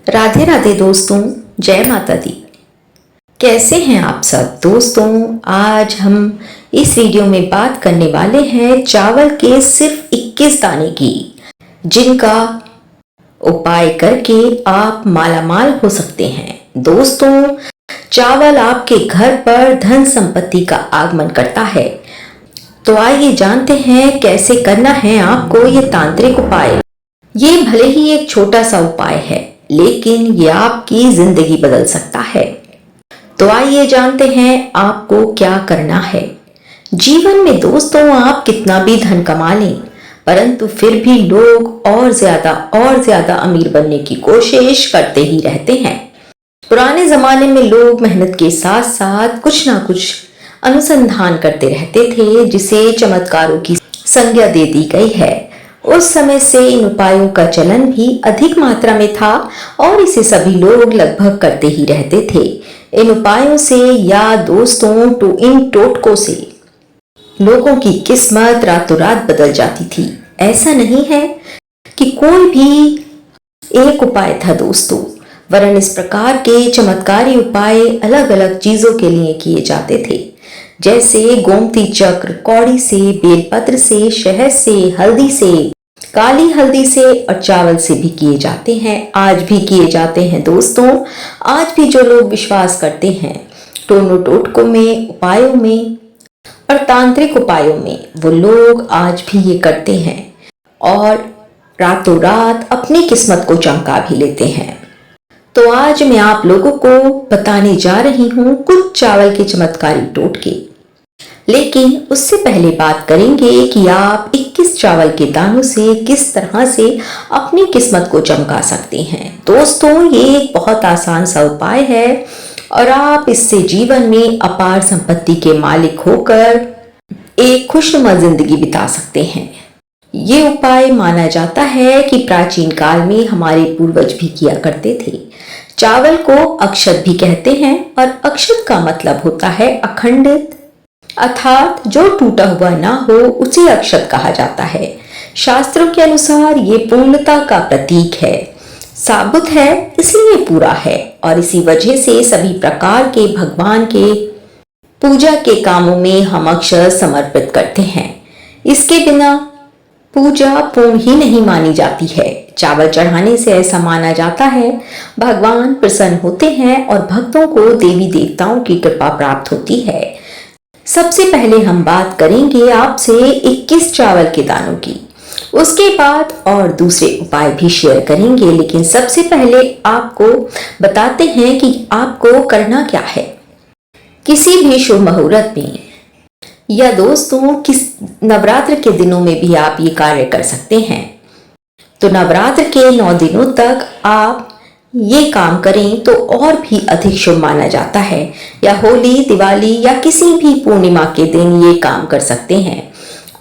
राधे राधे दोस्तों, जय माता दी। कैसे हैं आप सब दोस्तों? आज हम इस वीडियो में बात करने वाले हैं चावल के सिर्फ 21 दाने की, जिनका उपाय करके आप मालामाल हो सकते हैं। दोस्तों, चावल आपके घर पर धन संपत्ति का आगमन करता है। तो आइए जानते हैं कैसे करना है आपको ये तांत्रिक उपाय। ये भले ही एक छोटा सा उपाय है, लेकिन ये आपकी जिंदगी बदल सकता है। तो आइए जानते हैं आपको क्या करना है। जीवन में दोस्तों, आप कितना भी धन कमा लें, परंतु फिर भी लोग और ज्यादा अमीर बनने की कोशिश करते ही रहते हैं। पुराने जमाने में लोग मेहनत के साथ साथ कुछ ना कुछ अनुसंधान करते रहते थे, जिसे चमत्कारों की संज्ञा दे दी गई है। उस समय से इन उपायों का चलन भी अधिक मात्रा में था और इसे सभी लोग लगभग करते ही रहते थे। इन उपायों से या दोस्तों इन टोटकों से लोगों की किस्मत रातों रात बदल जाती थी। ऐसा नहीं है कि कोई भी एक उपाय था दोस्तों, वरन इस प्रकार के चमत्कारी उपाय अलग अलग चीजों के लिए किए जाते थे, जैसे गोमती चक्र, कौड़ी से, बेलपत्र से, शहद से, हल्दी से, काली हल्दी से और चावल से भी किए जाते हैं। आज भी किए जाते हैं दोस्तों। आज भी जो लोग विश्वास करते हैं टोनो टोटकों में, उपायों में और तांत्रिक उपायों में, वो लोग आज भी ये करते हैं और रातों रात अपनी किस्मत को चमका भी लेते हैं। तो आज मैं आप लोगों को बताने जा रही हूँ कुछ चावल के चमत्कारी टोटके। लेकिन उससे पहले बात करेंगे कि आप 21 चावल के दानों से किस तरह से अपनी किस्मत को चमका सकते हैं। दोस्तों, ये एक बहुत आसान सा उपाय है और आप इससे जीवन में अपार संपत्ति के मालिक होकर एक खुशनुमा जिंदगी बिता सकते हैं। ये उपाय माना जाता है कि प्राचीन काल में हमारे पूर्वज भी किया करते थे। चावल को अक्षत भी कहते हैं और अक्षत का मतलब होता है अखंडित, अर्थात जो टूटा हुआ ना हो उसे अक्षत कहा जाता है। शास्त्रों के अनुसार ये पूर्णता का प्रतीक है, साबुत है इसलिए पूरा है, और इसी वजह से सभी प्रकार के भगवान के पूजा के कामों में हम अक्षत समर्पित करते हैं। इसके बिना पूजा पूर्ण ही नहीं मानी जाती है। चावल चढ़ाने से ऐसा माना जाता है भगवान प्रसन्न होते हैं और भक्तों को देवी देवताओं की कृपा प्राप्त होती है। सबसे पहले हम बात करेंगे आपसे 21 चावल के दानों की, उसके बाद और दूसरे उपाय भी शेयर करेंगे। लेकिन सबसे पहले आपको बताते हैं कि आपको करना क्या है। किसी भी शुभ मुहूर्त में या दोस्तों किस नवरात्र के दिनों में भी आप ये कार्य कर सकते हैं। तो नवरात्र के 9 दिनों तक आप ये काम करें तो और भी अधिक शुभ माना जाता है। या होली, दिवाली या किसी भी पूर्णिमा के दिन ये काम कर सकते हैं।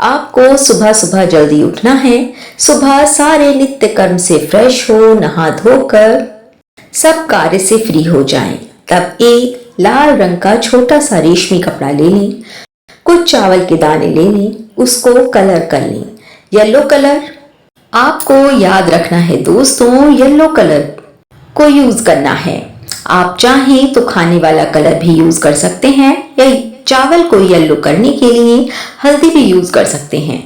आपको सुबह सुबह जल्दी उठना है। सुबह सारे नित्य कर्म से फ्रेश हो, नहा धोकर सब कार्य से फ्री हो जाएं। तब एक लाल रंग का छोटा सा रेशमी कपड़ा ले लें, कुछ चावल के दाने ले लें, उसको कलर कर लें। येलो कलर आपको याद रखना है दोस्तों, येलो कलर को यूज करना है। आप चाहें तो खाने वाला कलर भी यूज कर सकते हैं या चावल को येलो करने के लिए हल्दी भी यूज कर सकते हैं,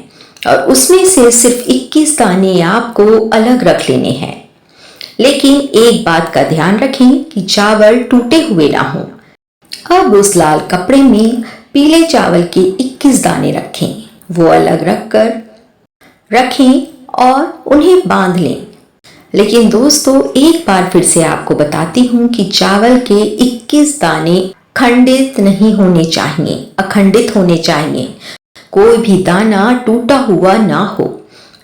और उसमें से सिर्फ 21 दाने आपको अलग रख लेने हैं। लेकिन एक बात का ध्यान रखें कि चावल टूटे हुए ना हो। अब उस लाल कपड़े में पीले चावल के 21 दाने रखें, वो अलग रखें और उन्हें बांध लें। लेकिन दोस्तों, एक बार फिर से आपको बताती हूँ कि चावल के 21 दाने खंडित नहीं होने चाहिए, अखंडित होने चाहिए। कोई भी दाना टूटा हुआ ना हो।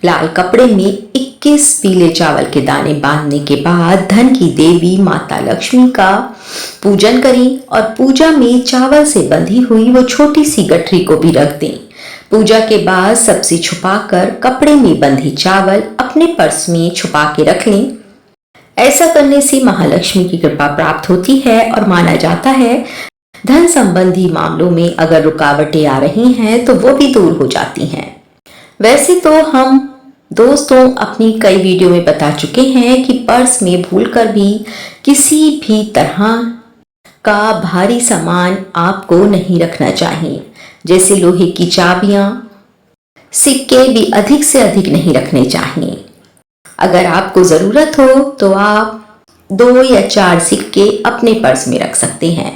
लाल कपड़े में 21 पीले चावल के दाने बांधने के बाद धन की देवी माता लक्ष्मी का पूजन करें और पूजा में चावल से बंधी हुई वो छोटी सी गठरी को भी रख दें। पूजा के बाद सबसे छुपाकर कपड़े में बंधी चावल अपने पर्स में छुपा के रख लें। ऐसा करने से महालक्ष्मी की कृपा प्राप्त होती है और माना जाता है धन संबंधी मामलों में अगर रुकावटें आ रही हैं तो वो भी दूर हो जाती हैं। वैसे तो हम दोस्तों, अपनी कई वीडियो में बता चुके हैं कि पर्स में भूलकर भी किसी भी तरह का भारी सामान आपको नहीं रखना चाहिए। जैसे लोहे की चाबियां, सिक्के भी अधिक से अधिक नहीं रखने चाहिए। अगर आपको ज़रूरत हो तो आप 2 या 4 सिक्के अपने पर्स में रख सकते हैं।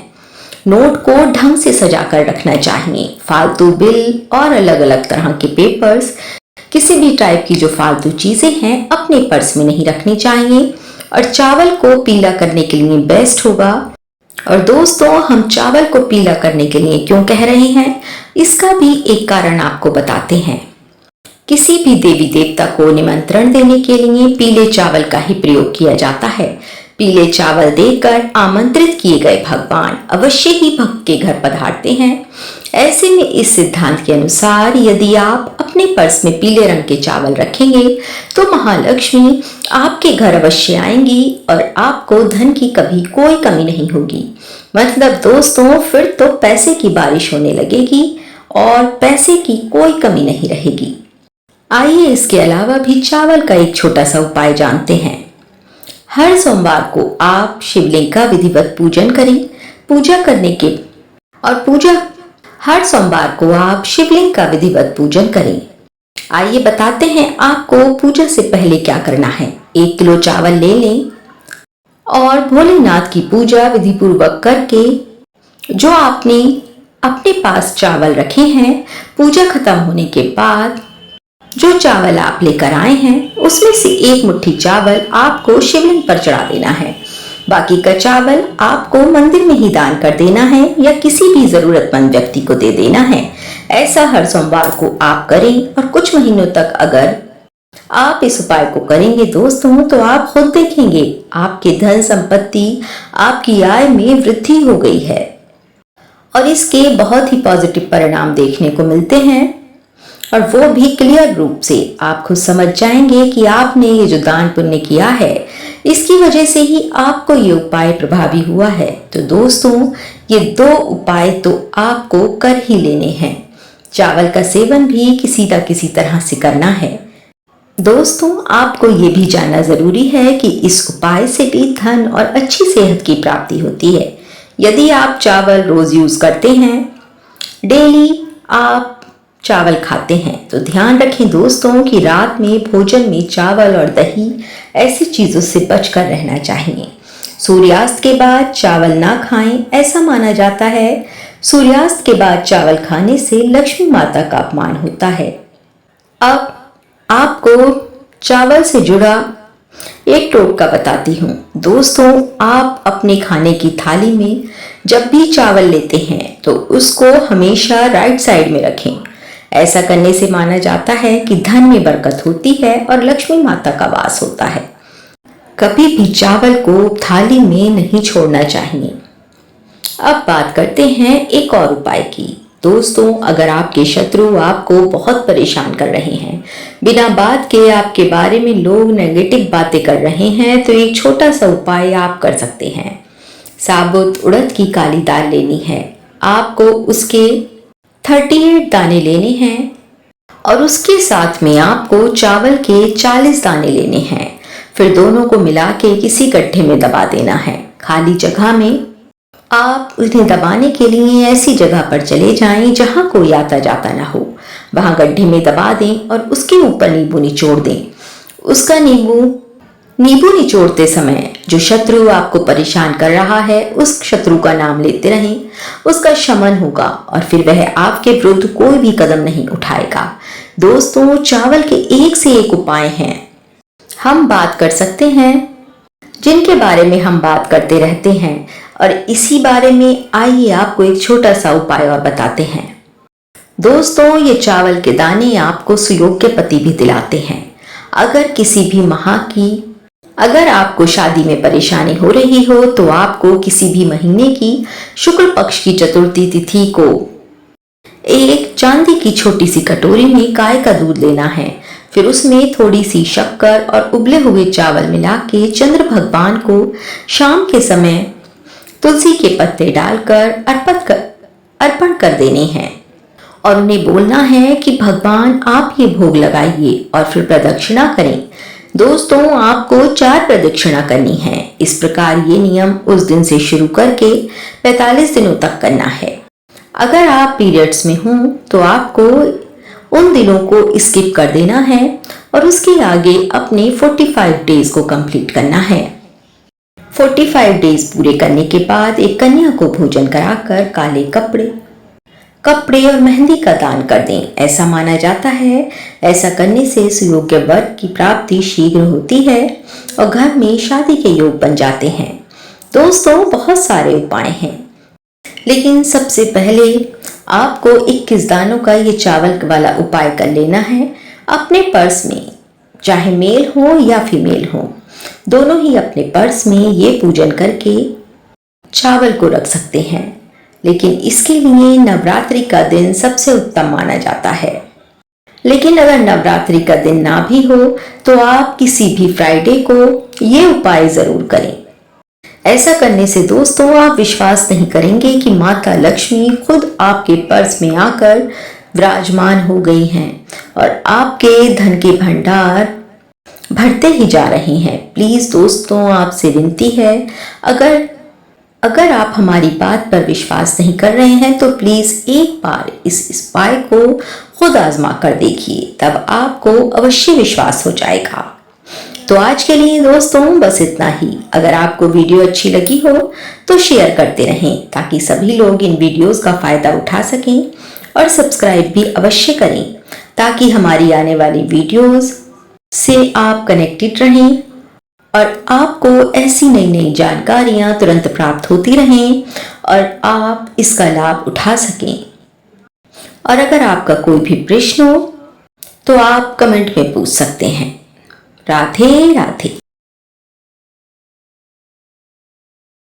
नोट को ढंग से सजाकर रखना चाहिए। फालतू बिल और अलग अलग तरह के पेपर्स, किसी भी टाइप की जो फालतू चीजें हैं अपने पर्स में नहीं रखनी चाहिए। और चावल को पीला करने के लिए बेस्ट होगा। और दोस्तों, हम चावल को पीला करने के लिए क्यों कह रहे हैं, इसका भी एक कारण आपको बताते हैं। किसी भी देवी देवता को निमंत्रण देने के लिए पीले चावल का ही प्रयोग किया जाता है। पीले चावल देकर आमंत्रित किए गए भगवान अवश्य ही भक्त के घर पधारते हैं। ऐसे में इस सिद्धांत के अनुसार यदि आप अपने पर्स में पीले रंग के चावल रखेंगे तो महालक्ष्मी आपके घर अवश्य आएंगी और आपको धन की कभी कोई कमी नहीं होगी। मतलब दोस्तों, फिर तो पैसे की बारिश होने लगेगी और पैसे की कोई कमी नहीं रहेगी। आइए इसके अलावा भी चावल का एक छोटा सा उपाय जानते हैं। हर सोमवार को आप शिवलिंग का विधिवत पूजन करें। हर सोमवार को आप शिवलिंग का विधिवत पूजन करें। आइए बताते हैं आपको पूजा से पहले क्या करना है। 1 किलो चावल ले लें और भोलेनाथ की पूजा विधि पूर्वक करके जो आपने अपने पास चावल रखे हैं, पूजा खत्म होने के बाद जो चावल आप लेकर आए हैं उसमें से 1 मुट्ठी चावल आपको शिवलिंग पर चढ़ा देना है। बाकी का चावल आपको मंदिर में ही दान कर देना है या किसी भी जरूरतमंद व्यक्ति को दे देना है। ऐसा हर सोमवार को आप करें और कुछ महीनों तक अगर आप इस उपाय को करेंगे दोस्तों, तो आप खुद देखेंगे आपके धन संपत्ति, आपकी आय में वृद्धि हो गई है और इसके बहुत ही पॉजिटिव परिणाम देखने को मिलते हैं। और वो भी क्लियर रूप से आप खुद समझ जाएंगे कि आपने ये जो दान पुण्य किया है इसकी वजह से ही आपको ये उपाय प्रभावी हुआ है। तो दोस्तों, ये 2 उपाय तो आपको कर ही लेने हैं। चावल का सेवन भी किसी न किसी तरह से करना है। दोस्तों, आपको ये भी जानना जरूरी है कि इस उपाय से भी धन और अच्छी सेहत की प्राप्ति होती है। यदि आप चावल रोज यूज करते हैं, डेली आप चावल खाते हैं, तो ध्यान रखें दोस्तों कि रात में भोजन में चावल और दही ऐसी चीजों से बचकर रहना चाहिए। सूर्यास्त के बाद चावल ना खाएं, ऐसा माना जाता है। सूर्यास्त के बाद चावल खाने से लक्ष्मी माता का अपमान होता है। अब आपको चावल से जुड़ा एक टोटका बताती हूँ। दोस्तों, आप अपने खाने की थाली में जब भी चावल लेते हैं तो उसको हमेशा राइट साइड में रखें। ऐसा करने से माना जाता है कि धन में बरकत होती है और लक्ष्मी माता का वास होता है। कभी भी चावल को थाली में नहीं छोड़ना चाहिए। अब बात करते हैं एक और उपाय की। दोस्तों, अगर आपके शत्रु आपको बहुत परेशान कर रहे हैं, बिना बात के आपके बारे में लोग नेगेटिव बातें कर रहे हैं, तो एक छोटा सा उपाय आप कर सकते हैं। साबुत उड़द की काली दाल लेनी है। आपको उसके 38 दाने लेने हैं और उसके साथ में आपको चावल के 40 दाने लेने हैं। फिर दोनों को मिला के किसी गड्ढे में दबा देना है। खाली जगह में आप उन्हें दबाने के लिए ऐसी जगह पर चले जाएं जहां कोई आता जाता ना हो। वहां गड्ढे में दबा दें और उसके ऊपर नींबू निचोड़ दें। उसका नींबू निचोड़ते समय जो शत्रु आपको परेशान कर रहा है, उस शत्रु का नाम लेते रहें। उसका शमन होगा और फिर वह आपके विरुद्ध कोई भी कदम नहीं उठाएगा। दोस्तों, चावल के एक से एक उपाय हैं। हम बात कर सकते हैं जिनके बारे में हम बात करते रहते हैं, और इसी बारे में आइए आपको एक छोटा सा उपाय और बताते हैं। दोस्तों, ये चावल के दाने आपको सुयोग्य पति भी दिलाते हैं। अगर आपको शादी में परेशानी हो रही हो तो आपको किसी भी महीने की शुक्ल पक्ष की चतुर्थी तिथि को एक चांदी की छोटी सी कटोरी में गाय का दूध लेना है। फिर उसमें थोड़ी सी शक्कर और उबले हुए चावल मिला के चंद्र भगवान को शाम के समय तुलसी के पत्ते डालकर अर्पण कर देने हैं। और उन्हें बोलना है कि भगवान आप ये भोग लगाइए और फिर प्रदक्षिणा करें। दोस्तों, आपको 4 प्रदक्षिणा करनी है। इस प्रकार ये नियम उस दिन से शुरू करके 45 दिनों तक करना है। अगर आप पीरियड्स में हों तो आपको उन दिनों को स्किप कर देना है और उसके आगे अपने 45 डेज को कंप्लीट करना है। 45 डेज पूरे करने के बाद एक कन्या को भोजन कराकर काले कपड़े और मेहंदी का दान कर दें। ऐसा माना जाता है, ऐसा करने से सुयोग्य वर की प्राप्ति शीघ्र होती है और घर में शादी के योग बन जाते हैं। दोस्तों, बहुत सारे उपाय हैं, लेकिन सबसे पहले आपको 21 दानों का ये चावल वाला उपाय कर लेना है। अपने पर्स में, चाहे मेल हो या फीमेल हो, दोनों ही अपने पर्स में ये पूजन करके चावल को रख सकते हैं। लेकिन इसके लिए नवरात्रि का दिन सबसे उत्तम माना जाता है। लेकिन अगर नवरात्रि का दिन ना भी हो तो आप किसी भी फ्राइडे को ये उपाय जरूर करें। ऐसा करने से दोस्तों आप विश्वास नहीं करेंगे कि माता लक्ष्मी खुद आपके पर्स में आकर विराजमान हो गई हैं और आपके धन के भंडार भरते ही जा रहे हैं। प्लीज दोस्तों, आपसे विनती है, अगर आप हमारी बात पर विश्वास नहीं कर रहे हैं तो प्लीज एक बार इस उपाय को खुद आजमा कर देखिए, तब आपको अवश्य विश्वास हो जाएगा। तो आज के लिए दोस्तों बस इतना ही। अगर आपको वीडियो अच्छी लगी हो तो शेयर करते रहें ताकि सभी लोग इन वीडियोस का फायदा उठा सकें, और सब्सक्राइब भी अवश्य करें ताकि हमारी आने वाली वीडियोस से आप कनेक्टेड रहें और आपको ऐसी नई नई जानकारियां तुरंत प्राप्त होती रहें और आप इसका लाभ उठा सकें। और अगर आपका कोई भी प्रश्न हो तो आप कमेंट में पूछ सकते हैं। राधे राधे।